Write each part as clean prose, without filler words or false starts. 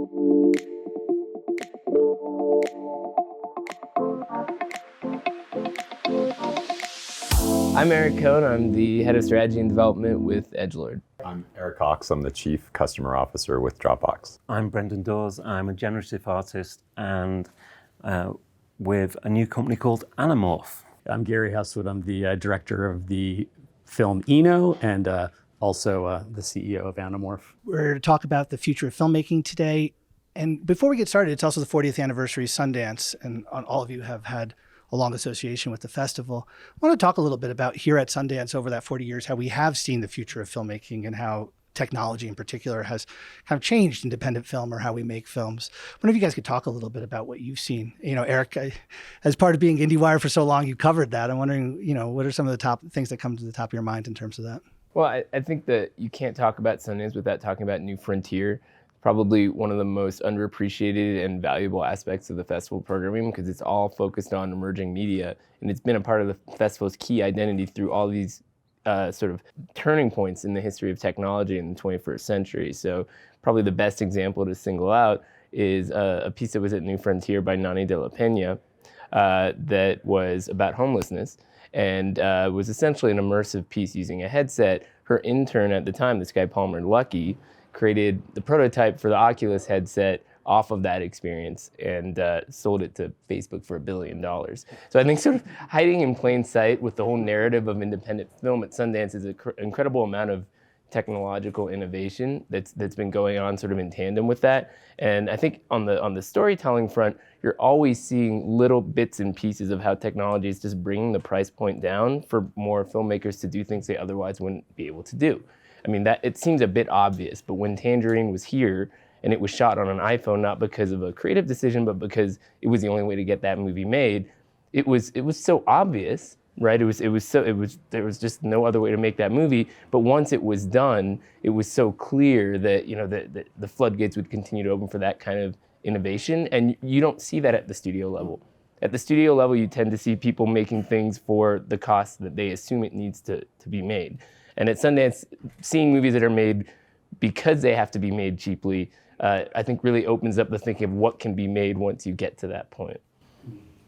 I'm Eric Kohn. I'm the head of strategy and development with Edglrd. I'm Eric Cox. I'm the chief customer officer with Dropbox. I'm Brendan Dawes. I'm a generative artist and with a new company called Anamorph. I'm Gary Hustwit. I'm the director of the film Eno and also the CEO of Anamorph. We're here to talk about the future of filmmaking today. And before we get started, it's also the 40th anniversary of Sundance, and all of you have had a long association with the festival. I want to talk a little bit about here at Sundance over that 40 years, how we have seen the future of filmmaking and how technology in particular has kind of changed independent film or how we make films. I wonder if you guys could talk a little bit about what you've seen. You know, Eric, as part of being IndieWire for so long, you covered that. I'm wondering, you know, what are some of the top things that come to the top of your mind in terms of that? Well, I think that you can't talk about Sundance without talking about New Frontier. Probably one of the most underappreciated and valuable aspects of the festival programming because it's all focused on emerging media, and it's been a part of the festival's key identity through all these sort of turning points in the history of technology in the 21st century. So probably the best example to single out is a piece that was at New Frontier by Nani de la Peña that was about homelessness and was essentially an immersive piece using a headset. Her intern at the time, this guy Palmer Luckey, created the prototype for the Oculus headset off of that experience and sold it to Facebook for $1 billion. So I think sort of hiding in plain sight with the whole narrative of independent film at Sundance is an incredible amount of technological innovation that's been going on sort of in tandem with that. And I think on the storytelling front, you're always seeing little bits and pieces of how technology is just bringing the price point down for more filmmakers to do things they otherwise wouldn't be able to do. I mean, that it seems a bit obvious, but when Tangerine was here and it was shot on an iPhone, not because of a creative decision, but because it was the only way to get that movie made, it was so obvious, right? There was just no other way to make that movie. But once it was done, it was so clear that, you know, that the floodgates would continue to open for that kind of innovation. And you don't see that at the studio level. At the studio level, you tend to see people making things for the cost that they assume it needs to be made. And at Sundance, seeing movies that are made because they have to be made cheaply, I think really opens up the thinking of what can be made once you get to that point.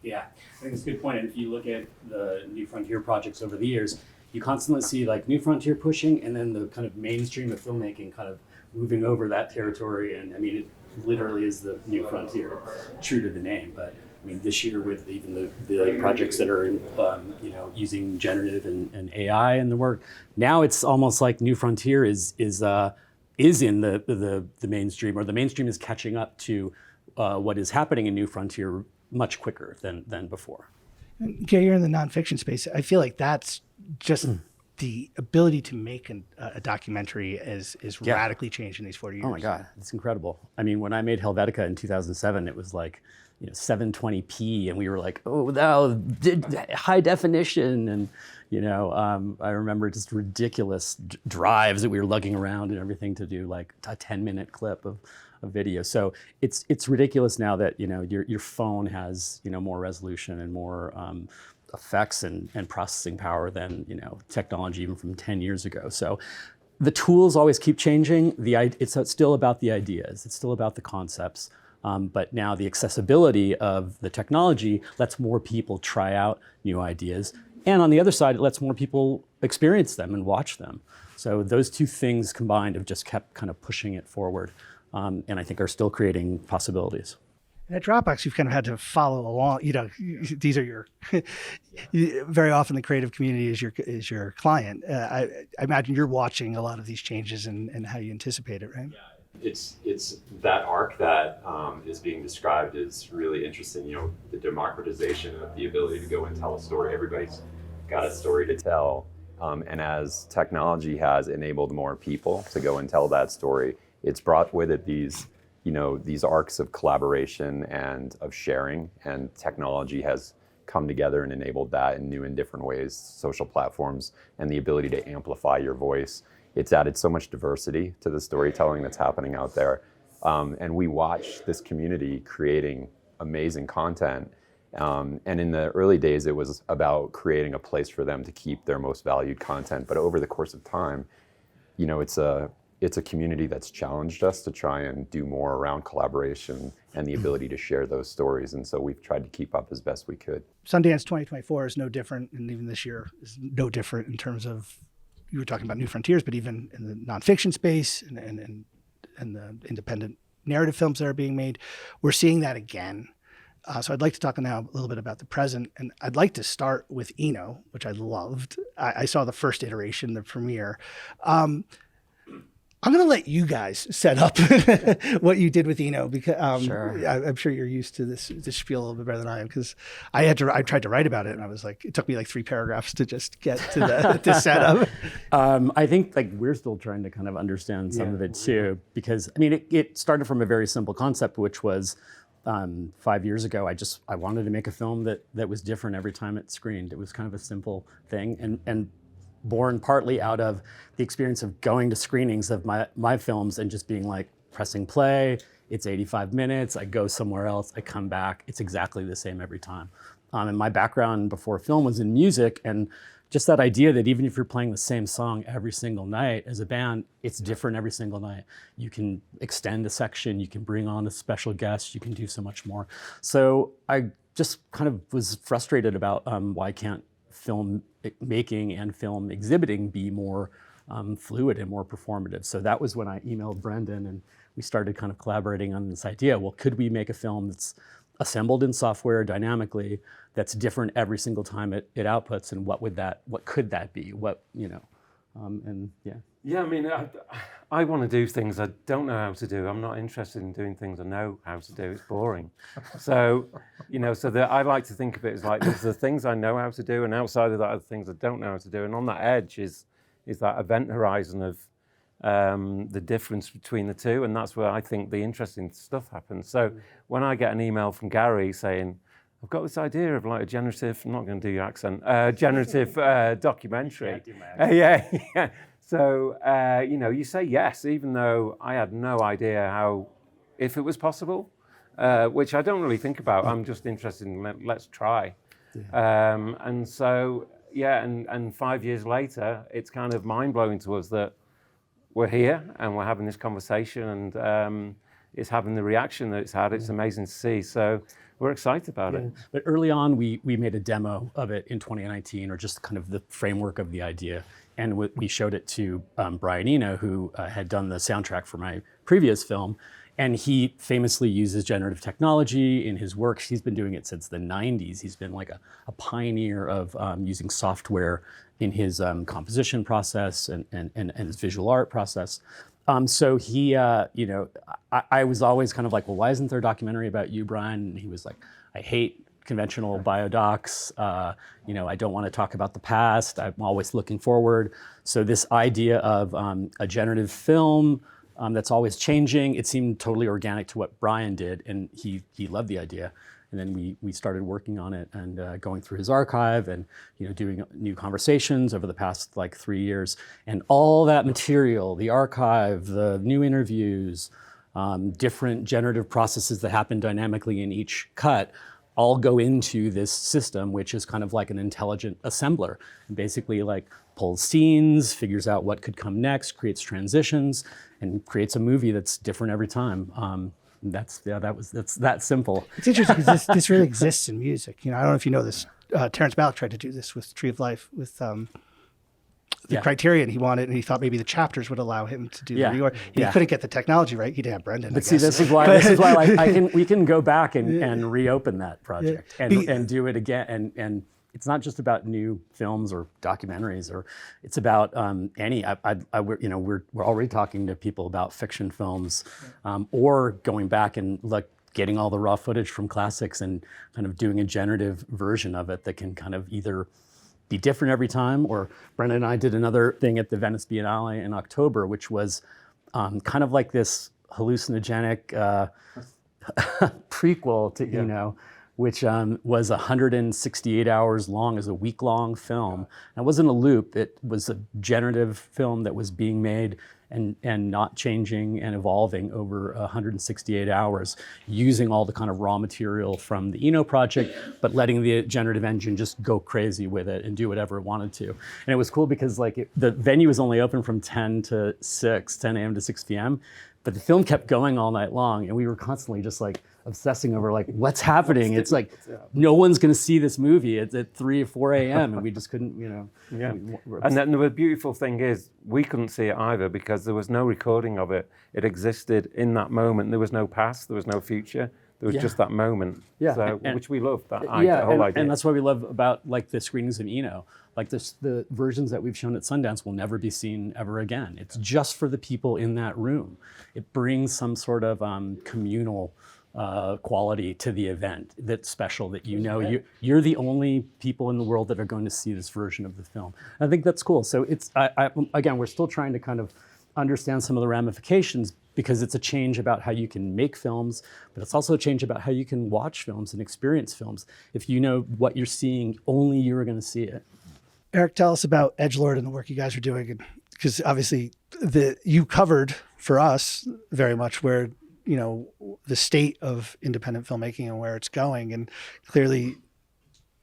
Yeah, I think it's a good point. And if you look at the New Frontier projects over the years, you constantly see like New Frontier pushing and then the kind of mainstream of filmmaking kind of moving over that territory. And I mean, it literally is the New Frontier, true to the name. But I mean, this year with even the projects that are in, using generative and AI in the work, now it's almost like New Frontier is in the mainstream, or the mainstream is catching up to what is happening in New Frontier much quicker than before. Gary, you're in the nonfiction space. I feel like that's just the ability to make a documentary is radically changed in these 40 years. Oh my God, it's incredible. I mean, when I made Helvetica in 2007, it was like, 720p, and we were like, oh, no, high definition, and I remember just ridiculous drives that we were lugging around and everything to do like a 10-minute clip of video. So it's ridiculous now that your phone has more resolution and more effects and processing power than technology even from 10 years ago. So the tools always keep changing. It's still about the ideas. It's still about the concepts. But now the accessibility of the technology lets more people try out new ideas. And on the other side, it lets more people experience them and watch them. So those two things combined have just kept kind of pushing it forward. And I think are still creating possibilities. At Dropbox, you've kind of had to follow along. These are your, very often the creative community is your client. I imagine you're watching a lot of these changes and how you anticipate it, right? Yeah. It's that arc that is being described is really interesting. The democratization of the ability to go and tell a story. Everybody's got a story to tell. And as technology has enabled more people to go and tell that story, it's brought with it these arcs of collaboration and of sharing, and technology has come together and enabled that in new and different ways. Social platforms and the ability to amplify your voice. It's added so much diversity to the storytelling that's happening out there. And we watch this community creating amazing content. And in the early days, it was about creating a place for them to keep their most valued content. But over the course of time, it's a it's a community that's challenged us to try and do more around collaboration and the ability to share those stories. And so we've tried to keep up as best we could. Sundance 2024 is no different, and even this year is no different in terms of, you were talking about new frontiers, but even in the nonfiction space and the independent narrative films that are being made, we're seeing that again. So I'd like to talk now a little bit about the present, and I'd like to start with Eno, which I loved. I saw the first iteration, the premiere. I'm going to let you guys set up what you did with Eno, because Sure. I'm sure you're used to this spiel a little bit better than I am, because I tried to write about it, and I was like, it took me like 3 paragraphs to just get to the setup. I think like we're still trying to kind of understand some of it too, because I mean, it started from a very simple concept, which was 5 years ago, I wanted to make a film that was different every time it screened. It was kind of a simple thing, and born partly out of the experience of going to screenings of my films and just being like, pressing play, it's 85 minutes, I go somewhere else, I come back, it's exactly the same every time. And my background before film was in music, and just that idea that even if you're playing the same song every single night as a band, it's different every single night. You can extend a section, you can bring on a special guest, you can do so much more. So I just kind of was frustrated about why can't film making and film exhibiting be more fluid and more performative. So that was when I emailed Brendan, and we started kind of collaborating on this idea. Well, could we make a film that's assembled in software dynamically, that's different every single time it outputs, and what could that be? Yeah, I mean, I want to do things I don't know how to do. I'm not interested in doing things I know how to do. It's boring. So, I like to think of it as like, there's the things I know how to do, and outside of that are the things I don't know how to do. And on that edge is that event horizon of the difference between the two. And that's where I think the interesting stuff happens. So when I get an email from Gary saying, I've got this idea of like a generative, I'm not going to do your accent, generative documentary. Yeah. So, you say yes, even though I had no idea if it was possible, which I don't really think about. I'm just interested in let's try. Yeah. And so, and 5 years later, it's kind of mind-blowing to us that we're here and we're having this conversation, and it's having the reaction that it's had. It's amazing to see. So we're excited about it. But early on, we made a demo of it in 2019, or just kind of the framework of the idea. And we showed it to Brian Eno, who had done the soundtrack for my previous film. And he famously uses generative technology in his work. He's been doing it since the 90s. He's been like a pioneer of using software in his composition process and his visual art process. So he, I was always kind of like, well, why isn't there a documentary about you, Brian? And he was like, I hate conventional biodocs. I don't want to talk about the past. I'm always looking forward. So this idea of a generative film that's always changing, it seemed totally organic to what Brian did, and he loved the idea. And then we started working on it and going through his archive and doing new conversations over the past like 3 years. And all that material, the archive, the new interviews, different generative processes that happen dynamically in each cut, all go into this system, which is kind of like an intelligent assembler, and basically like pulls scenes, figures out what could come next, creates transitions, and creates a movie that's different every time. That's that simple. It's interesting because this really exists in music. I don't know if you know this. Terrence Malick tried to do this with Tree of Life with the Criterion he wanted, and he thought maybe the chapters would allow him to do the rework. He couldn't get the technology right. He didn't have Brendan. But see, this is why we can go back and reopen that project and do it again. And it's not just about new films or documentaries, or it's about we're already talking to people about fiction films, or going back and getting all the raw footage from classics and kind of doing a generative version of it that can kind of either be different every time. Or Brendan and I did another thing at the Venice Biennale in October, which was kind of like this hallucinogenic prequel to Eno, which was 168 hours long as a week-long film. And it wasn't a loop, it was a generative film that was being made, and not changing and evolving over 168 hours, using all the kind of raw material from the Eno project, but letting the generative engine just go crazy with it and do whatever it wanted to. And it was cool because like the venue was only open from 10 a.m. to 6 p.m., but the film kept going all night long, and we were constantly just like obsessing over like what's happening. It's like no one's going to see this movie. It's at 3 or 4 a.m. and we just couldn't, you know. Yeah. And then the beautiful thing is we couldn't see it either because there was no recording of it. It existed in that moment. There was no past. There was no future. There was just that moment. Yeah. So, which we love. That whole idea. And that's what we love about like the screenings of Eno. Like the versions that we've shown at Sundance will never be seen ever again. It's just for the people in that room. It brings some sort of communal quality to the event that's special, that you know you're the only people in the world that are going to see this version of the film. I think that's cool. So it's again, we're still trying to kind of understand some of the ramifications, because it's a change about how you can make films, but it's also a change about how you can watch films and experience films. If you know what you're seeing, only you're going to see it. Eric, tell us about Edglrd and the work you guys are doing, because obviously you covered for us very much where, you know, the state of independent filmmaking and where it's going, and clearly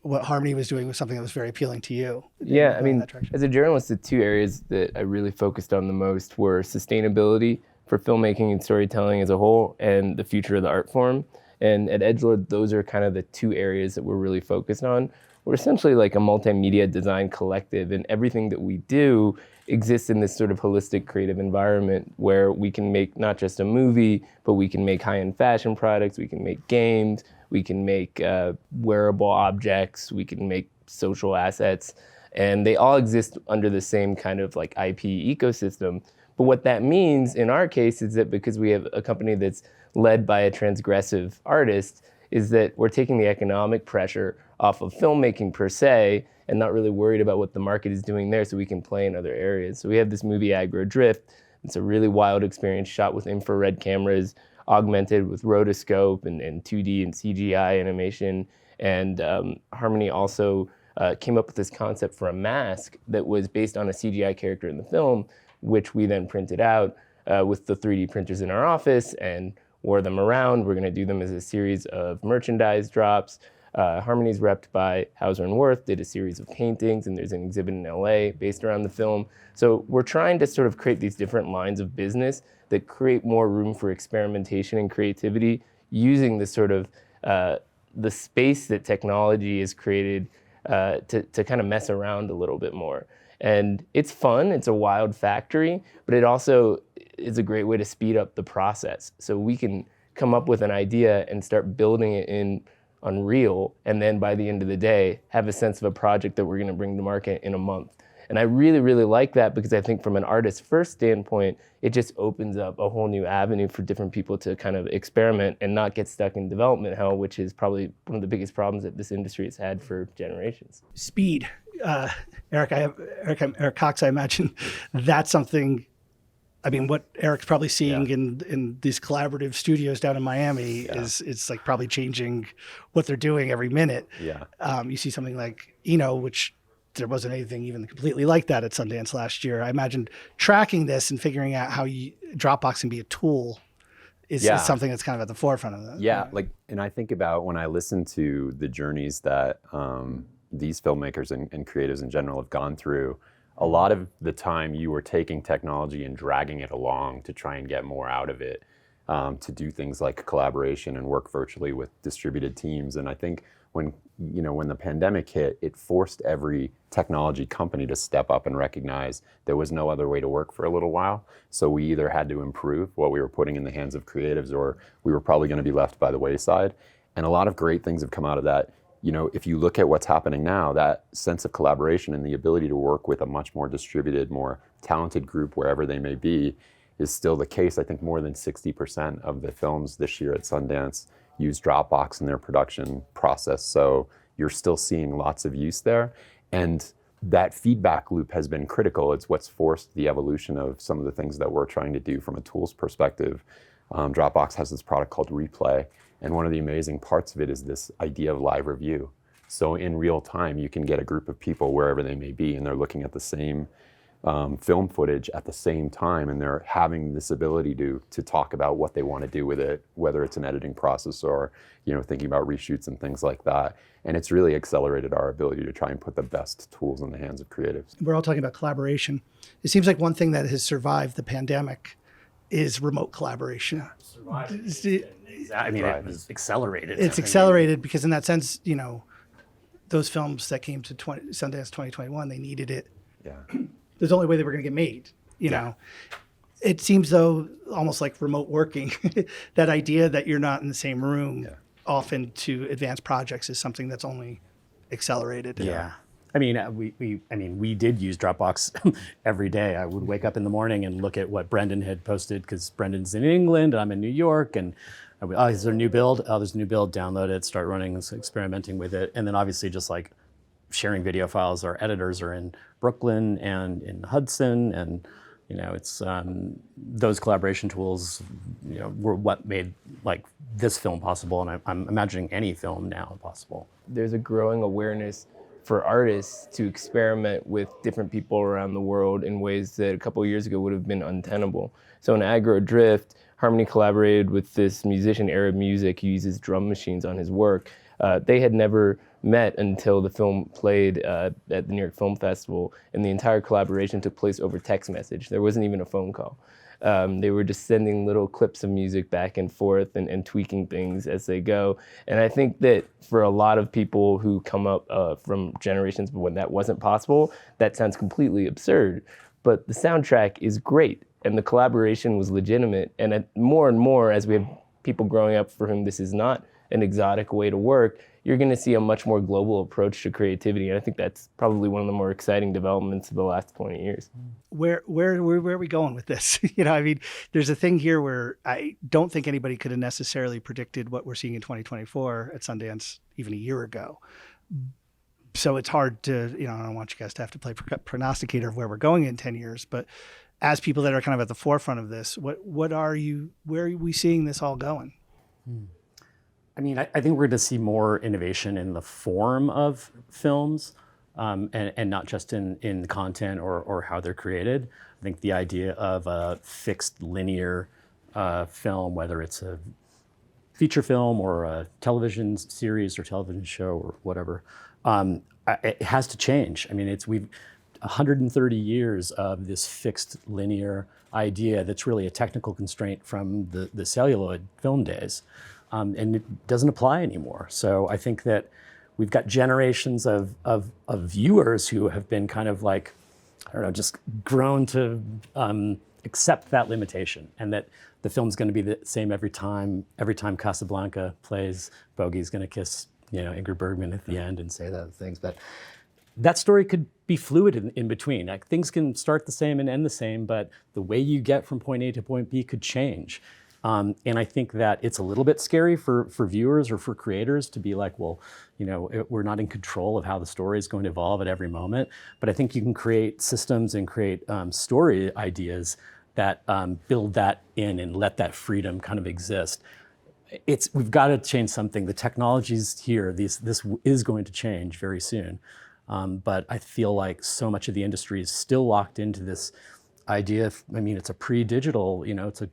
what Harmony was doing was something that was very appealing to you. Yeah, I mean, as a journalist, the two areas that I really focused on the most were sustainability for filmmaking and storytelling as a whole, and the future of the art form. And at Edglrd, those are kind of the two areas that we're really focused on. We're essentially like a multimedia design collective, and everything that we do exists in this sort of holistic creative environment where we can make not just a movie, but we can make high-end fashion products, we can make games, we can make wearable objects, we can make social assets, and they all exist under the same kind of like IP ecosystem. But what that means in our case is that because we have a company that's led by a transgressive artist, is that we're taking the economic pressure off of filmmaking per se and not really worried about what the market is doing there, so we can play in other areas. So we have this movie, Aggro Drift. It's a really wild experience shot with infrared cameras, augmented with rotoscope and 2D and CGI animation. And Harmony also came up with this concept for a mask that was based on a CGI character in the film, which we then printed out with the 3D printers in our office and wore them around. We're gonna do them as a series of merchandise drops. Harmony's repped by Hauser and Wirth, did a series of paintings, and there's an exhibit in LA based around the film. So we're trying to sort of create these different lines of business that create more room for experimentation and creativity, using the sort of the space that technology has created to kind of mess around a little bit more. And it's fun, it's a wild factory, but it also is a great way to speed up the process. So we can come up with an idea and start building it in Unreal, and then by the end of the day, have a sense of a project that we're gonna bring to market in a month. And I really, really like that, because I think from an artist first standpoint, it just opens up a whole new avenue for different people to kind of experiment and not get stuck in development hell, which is probably one of the biggest problems that this industry has had for generations. Speed. Eric Cox, I imagine that's something, I mean, what Eric's probably seeing in these collaborative studios down in Miami is it's like probably changing what they're doing every minute. Yeah. You see something like Eno, which there wasn't anything even completely like that at Sundance last year. I imagine tracking this and figuring out how Dropbox can be a tool is something that's kind of at the forefront of that. Yeah, like, and I think about when I listen to the journeys that these filmmakers and creatives in general have gone through, a lot of the time you were taking technology and dragging it along to try and get more out of it, to do things like collaboration and work virtually with distributed teams. And I think when the pandemic hit, it forced every technology company to step up and recognize there was no other way to work for a little while. So we either had to improve what we were putting in the hands of creatives, or we were probably going to be left by the wayside. And a lot of great things have come out of that. You know, if you look at what's happening now, that sense of collaboration and the ability to work with a much more distributed, more talented group wherever they may be is still the case. I think more than 60% of the films this year at Sundance use Dropbox in their production process. So you're still seeing lots of use there. And that feedback loop has been critical. It's what's forced the evolution of some of the things that we're trying to do from a tools perspective. Dropbox has this product called Replay. And one of the amazing parts of it is this idea of live review. So in real time, you can get a group of people wherever they may be, and they're looking at the same film footage at the same time, and they're having this ability to talk about what they want to do with it, whether it's an editing process or thinking about reshoots and things like that. And it's really accelerated our ability to try and put the best tools in the hands of creatives. We're all talking about collaboration. It seems like one thing that has survived the pandemic is remote collaboration. I mean, it was accelerated. It's accelerated because in that sense, those films that came to Sundance 2021, they needed it. Yeah. There's the only way they were going to get made, you know. It seems though almost like remote working, that idea that you're not in the same room often to advance projects is something that's only accelerated. Yeah. I mean, we did use Dropbox every day. I would wake up in the morning and look at what Brendan had posted, because Brendan's in England and I'm in New York, and I would, is there a new build? Oh, there's a new build. Download it, start running, experimenting with it, and then obviously just like sharing video files. Our editors are in Brooklyn and in Hudson, and it's those collaboration tools, were what made like this film possible, and I'm imagining any film now possible. There's a growing awareness for artists to experiment with different people around the world in ways that a couple of years ago would have been untenable. So in Edglrd, Harmony collaborated with this musician, Arab Music. He uses drum machines on his work. They had never met until the film played at the New York Film Festival, and the entire collaboration took place over text message. There wasn't even a phone call. They were just sending little clips of music back and forth and tweaking things as they go. And I think that for a lot of people who come up from generations when that wasn't possible, that sounds completely absurd. But the soundtrack is great, and the collaboration was legitimate. And more and more, as we have people growing up for whom this is not an exotic way to work, you're going to see a much more global approach to creativity. And I think that's probably one of the more exciting developments of the last 20 years. Where are we going with this? There's a thing here where I don't think anybody could have necessarily predicted what we're seeing in 2024 at Sundance even a year ago. So it's hard to, I don't want you guys to have to play prognosticator of where we're going in 10 years, but as people that are kind of at the forefront of this, where are we seeing this all going? I mean, I think we're going to see more innovation in the form of films, and not just in content or how they're created. I think the idea of a fixed linear film, whether it's a feature film or a television series or television show or whatever, it has to change. I mean, we've 130 years of this fixed linear idea that's really a technical constraint from the celluloid film days. And it doesn't apply anymore. So I think that we've got generations of viewers who have been kind of like, I don't know, just grown to accept that limitation, and that the film's going to be the same every time. Every time Casablanca plays, Bogey's going to kiss, Ingrid Bergman at the end and say those things. But that story could be fluid in between. Like, things can start the same and end the same, but the way you get from point A to point B could change. And I think that it's a little bit scary for viewers or for creators to be like, well, we're not in control of how the story is going to evolve at every moment. But I think you can create systems and create story ideas that build that in and let that freedom kind of exist. We've got to change something. The technology's here. This is going to change very soon. But I feel like so much of the industry is still locked into this idea. It's a pre-digital, it's a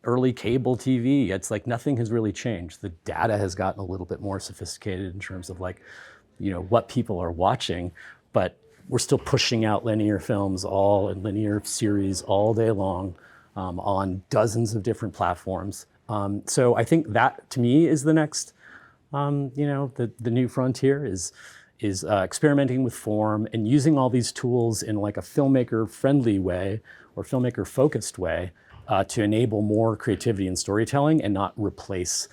early cable TV. It's like nothing has really changed. The data has gotten a little bit more sophisticated in terms of what people are watching, but we're still pushing out linear films and linear series all day long on dozens of different platforms. So I think that, to me, is the next, the new frontier is experimenting with form and using all these tools in like a filmmaker-friendly way or filmmaker-focused way to enable more creativity and storytelling, and not replace,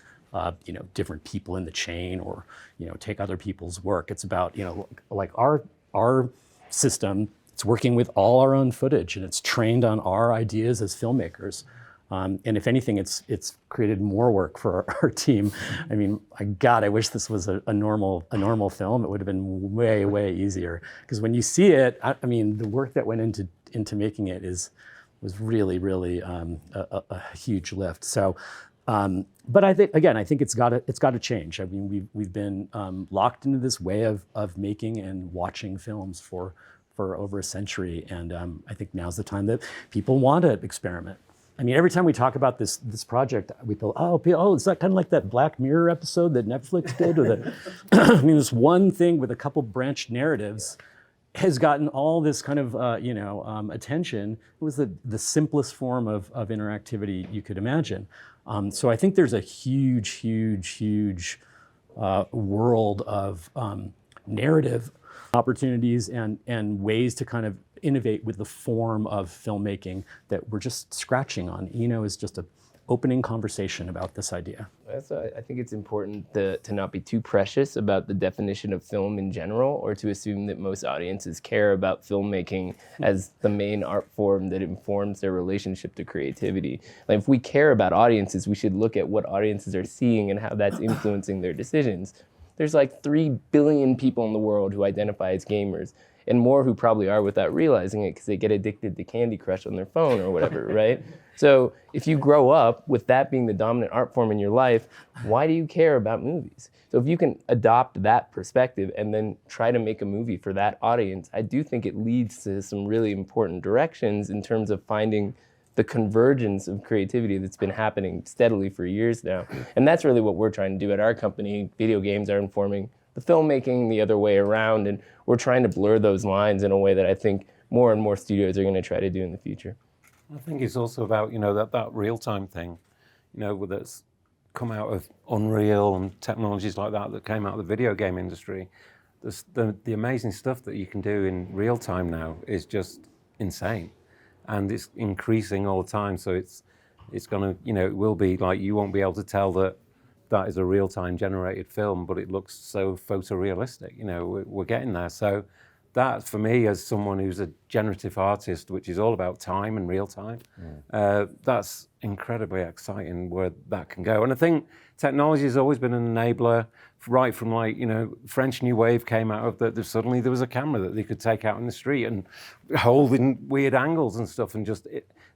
different people in the chain or, take other people's work. It's about, like our system. It's working with all our own footage, and it's trained on our ideas as filmmakers. And if anything, it's created more work for our team. I wish this was a normal film. It would have been way, way easier. Because when you see it, the work that went into making it was really, really a huge lift. So, but I think it's got to change. We've been locked into this way of making and watching films for for over a century, and I think now's the time that people want to experiment. I mean, every time we talk about this project, we go, oh, is that kind of like that Black Mirror episode that Netflix did? Or that, I mean, this one thing with a couple branched narratives has gotten all this kind of, attention. It was the simplest form of interactivity you could imagine. So I think there's a huge world of narrative opportunities and ways to kind of innovate with the form of filmmaking that we're just scratching on. Eno is just an opening conversation about this idea. I think it's important to not be too precious about the definition of film in general, or to assume that most audiences care about filmmaking as the main art form that informs their relationship to creativity. Like, if we care about audiences, we should look at what audiences are seeing and how that's influencing their decisions. There's like 3 billion people in the world who identify as gamers, and more who probably are without realizing it because they get addicted to Candy Crush on their phone or whatever, right? So if you grow up with that being the dominant art form in your life, why do you care about movies? So if you can adopt that perspective and then try to make a movie for that audience, I do think it leads to some really important directions in terms of finding the convergence of creativity that's been happening steadily for years now. And that's really what we're trying to do at our company. Video games are informing the filmmaking the other way around, and we're trying to blur those lines in a way that I think more and more studios are going to try to do in the future. I think it's also about, that real-time thing, that's come out of Unreal and technologies like that came out of the video game industry. The amazing stuff that you can do in real time now is just insane. And it's increasing all the time, so it's going to, it will be like, you won't be able to tell that is a real-time generated film, but it looks so photorealistic. We're getting there. So that, for me, as someone who's a generative artist, which is all about time and real time, that's incredibly exciting where that can go. And I think technology has always been an enabler, right from French New Wave came out of that. Suddenly there was a camera that they could take out in the street and hold in weird angles and stuff and just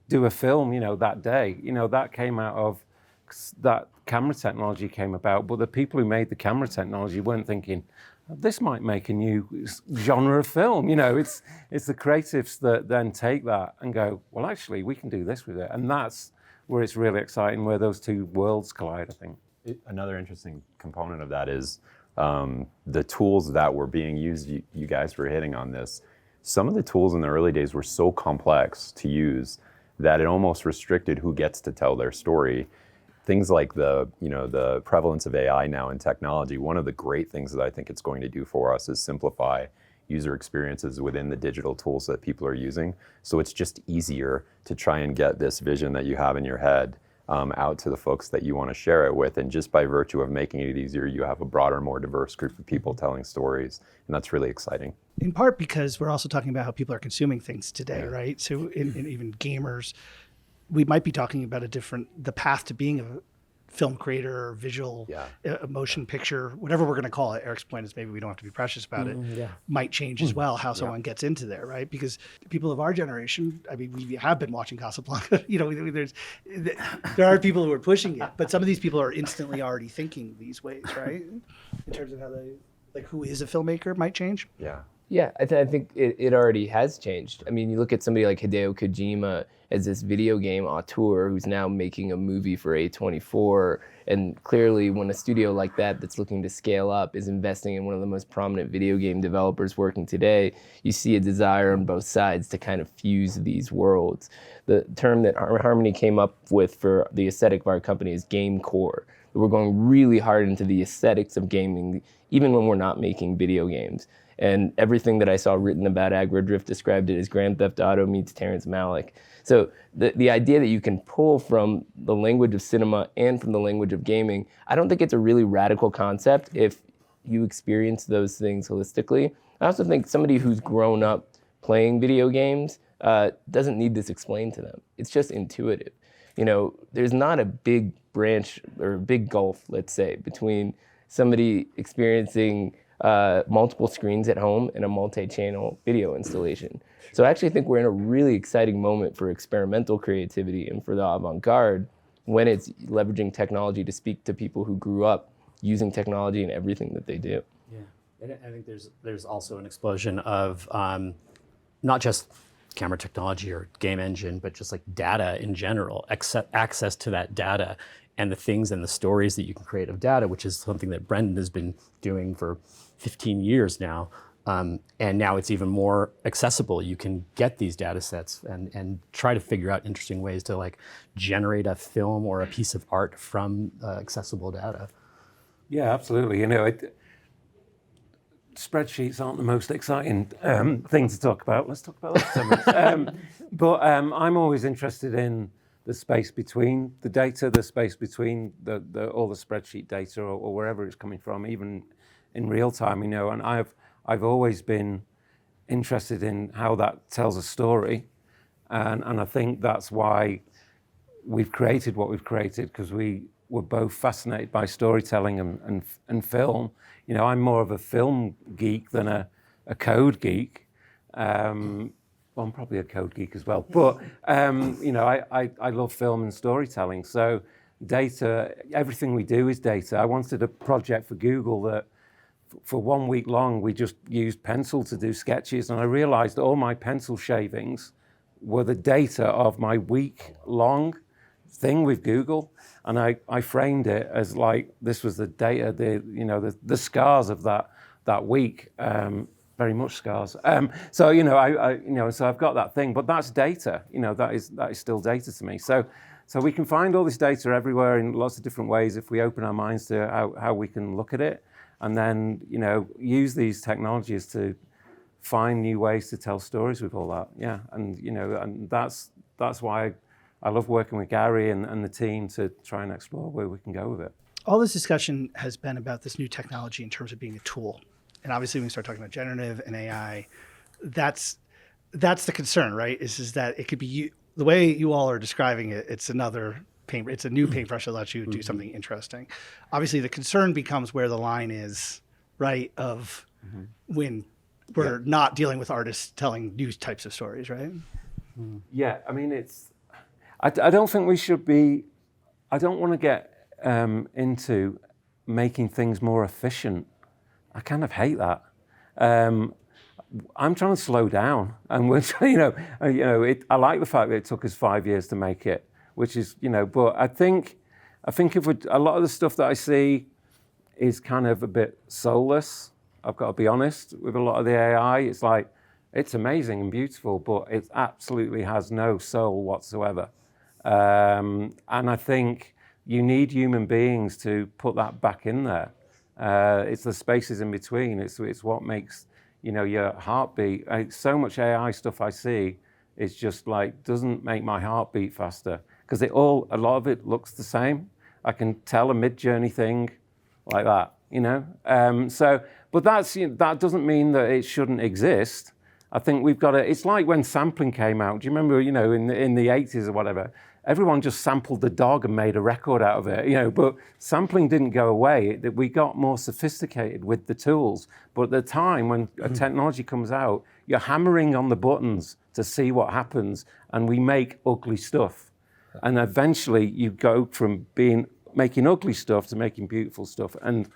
do a film, that day. That came out of that camera technology came about, but the people who made the camera technology weren't thinking, this might make a new genre of film. It's the creatives that then take that and go, well, actually, we can do this with it. And that's where it's really exciting, where those two worlds collide, I think. Another interesting component of that is the tools that were being used. You guys were hitting on this. Some of the tools in the early days were so complex to use that it almost restricted who gets to tell their story. Things like the prevalence of AI now in technology, one of the great things that I think it's going to do for us is simplify user experiences within the digital tools that people are using. So it's just easier to try and get this vision that you have in your head out to the folks that you want to share it with. And just by virtue of making it easier, you have a broader, more diverse group of people telling stories. And that's really exciting. In part because we're also talking about how people are consuming things today, right? So in even gamers, we might be talking about the path to being a film creator or visual motion picture, whatever we're going to call it. Eric's point is maybe we don't have to be precious about it. Might change as well how someone gets into there, right? Because people of our generation, I mean, we have been watching Casablanca. There are people who are pushing it, but some of these people are instantly already thinking these ways, right? In terms of how who is a filmmaker might change. Yeah, I think it already has changed. I mean, you look at somebody like Hideo Kojima as this video game auteur who's now making a movie for A24, and clearly when a studio like that that's looking to scale up is investing in one of the most prominent video game developers working today, you see a desire on both sides to kind of fuse these worlds. The term that Harmony came up with for the aesthetic of our company is game core. We're going really hard into the aesthetics of gaming, even when we're not making video games. And everything that I saw written about Edglrd described it as Grand Theft Auto meets Terrence Malick. So the idea that you can pull from the language of cinema and from the language of gaming, I don't think it's a really radical concept if you experience those things holistically. I also think somebody who's grown up playing video games doesn't need this explained to them. It's just intuitive. There's not a big branch or a big gulf, let's say, between somebody experiencing multiple screens at home and a multi-channel video installation. So I actually think we're in a really exciting moment for experimental creativity and for the avant-garde when it's leveraging technology to speak to people who grew up using technology in everything that they do. Yeah, and I think there's also an explosion of not just camera technology or game engine, but just like data in general, access to that data and the things and the stories that you can create of data, which is something that Brendan has been doing for 15 years now. And now it's even more accessible. You can get these data sets and try to figure out interesting ways to like generate a film or a piece of art from accessible data. Yeah, absolutely. You know, spreadsheets aren't the most exciting thing to talk about. Let's talk about that. But I'm always interested in the space between the data, the space between all the spreadsheet data or wherever it's coming from, even in real time, you know. And I've always been interested in how that tells a story. And I think that's why we've created what we've created, because we were both fascinated by storytelling and film. You know, I'm more of a film geek than a code geek. Well, I'm probably a code geek as well. But, you know, I love film and storytelling. So data, everything we do is data. I wanted a project for Google that for 1 week long, we just used pencil to do sketches. And I realized all my pencil shavings were the data of my week-long thing with Google. And I framed it as like, this was the data, the scars of that week. Very much scars. So, you know, so I've got that thing, but that's data. You know, that is still data to me. So we can find all this data everywhere in lots of different ways if we open our minds to how we can look at it, and then, you know, use these technologies to find new ways to tell stories with all that. Yeah, and you know, and that's why I love working with Gary and the team to try and explore where we can go with it. All this discussion has been about this new technology in terms of being a tool. And obviously, when we start talking about generative and AI, that's the concern, right? Is that it could be the way you all are describing it. It's another paint. It's a new paintbrush that lets you do something interesting. Obviously, the concern becomes where the line is, right? Of when we're not dealing with artists telling new types of stories, right? Yeah, I mean, I don't think we should be. I don't want to get into making things more efficient. I kind of hate that. I'm trying to slow down, and we're, I like the fact that it took us 5 years to make it, which is, but I think if a lot of the stuff that I see is kind of a bit soulless. I've got to be honest with a lot of the AI. It's like, it's amazing and beautiful, but it absolutely has no soul whatsoever. And I think you need human beings to put that back in there. It's the spaces in between. It's what makes, your heartbeat. So much AI stuff I see is just like, doesn't make my heart beat faster, because a lot of it looks the same. I can tell a Mid-Journey thing like that, but that doesn't mean that it shouldn't exist. I think we've got to, it's like when sampling came out. Do you remember, in the 80s or whatever, everyone just sampled the dog and made a record out of it, but sampling didn't go away. We got more sophisticated with the tools. But at the time when a technology comes out, you're hammering on the buttons to see what happens, and we make ugly stuff. And eventually you go from making ugly stuff to making beautiful stuff. And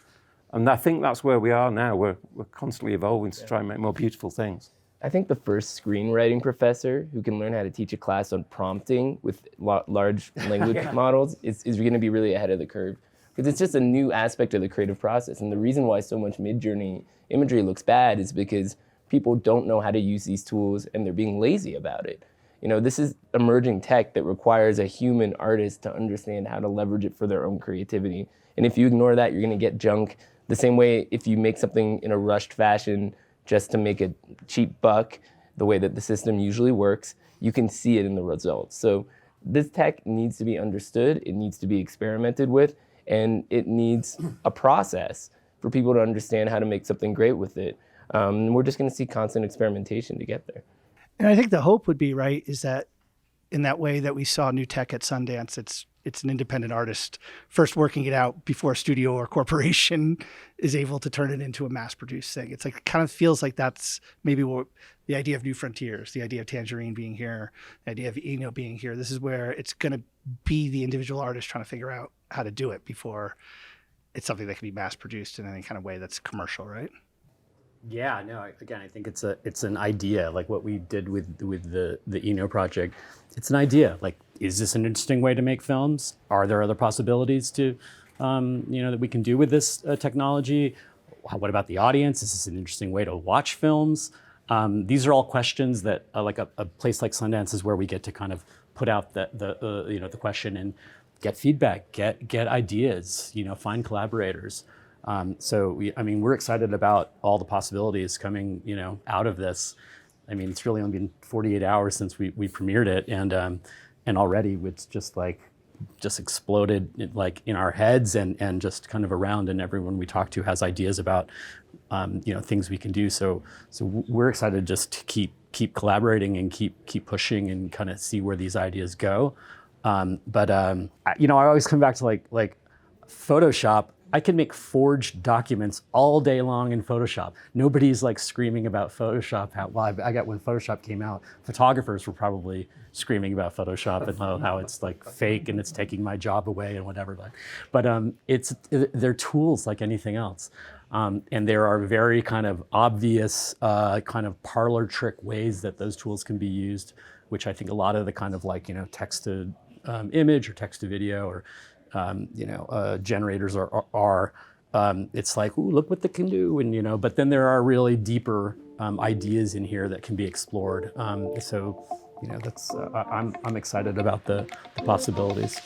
I think that's where we are now. We're constantly evolving to try and make more beautiful things. I think the first screenwriting professor who can learn how to teach a class on prompting with large language models is going to be really ahead of the curve, because it's just a new aspect of the creative process. And the reason why so much Mid-Journey imagery looks bad is because people don't know how to use these tools and they're being lazy about it. This is emerging tech that requires a human artist to understand how to leverage it for their own creativity. And if you ignore that, you're going to get junk. The same way if you make something in a rushed fashion just to make a cheap buck, the way that the system usually works, you can see it in the results. So this tech needs to be understood, it needs to be experimented with, and it needs a process for people to understand how to make something great with it. We're just gonna see constant experimentation to get there. And I think the hope would be, right, is that in that way that we saw new tech at Sundance, it's an independent artist first working it out before a studio or corporation is able to turn it into a mass-produced thing. It's like, it kind of feels like that's maybe what the idea of New Frontiers, the idea of Tangerine being here, the idea of Eno being here. This is where it's going to be the individual artist trying to figure out how to do it before it's something that can be mass-produced in any kind of way that's commercial, right? Yeah, no. Again, I think it's an idea, like what we did with the Eno project. It's an idea. Like, is this an interesting way to make films? Are there other possibilities to, that we can do with this technology? What about the audience? Is this an interesting way to watch films? These are all questions that, like a place like Sundance is where we get to kind of put out the question and get feedback, get ideas, find collaborators. We're excited about all the possibilities coming, out of this. I mean, it's really only been 48 hours since we premiered it, and already it's just exploded like in our heads and just kind of around, and everyone we talk to has ideas about, things we can do. So we're excited just to keep collaborating and keep pushing and kind of see where these ideas go. I always come back to like Photoshop. I can make forged documents all day long in Photoshop. Nobody's like screaming about Photoshop. I got when Photoshop came out, photographers were probably screaming about Photoshop and how it's like fake and it's taking my job away and whatever. But they're tools like anything else. And there are very kind of obvious kind of parlor trick ways that those tools can be used, which I think a lot of the kind of text to image or text to video or generators are it's like, ooh, look what they can do, and but then there are really deeper ideas in here that can be explored. That's I'm excited about the possibilities.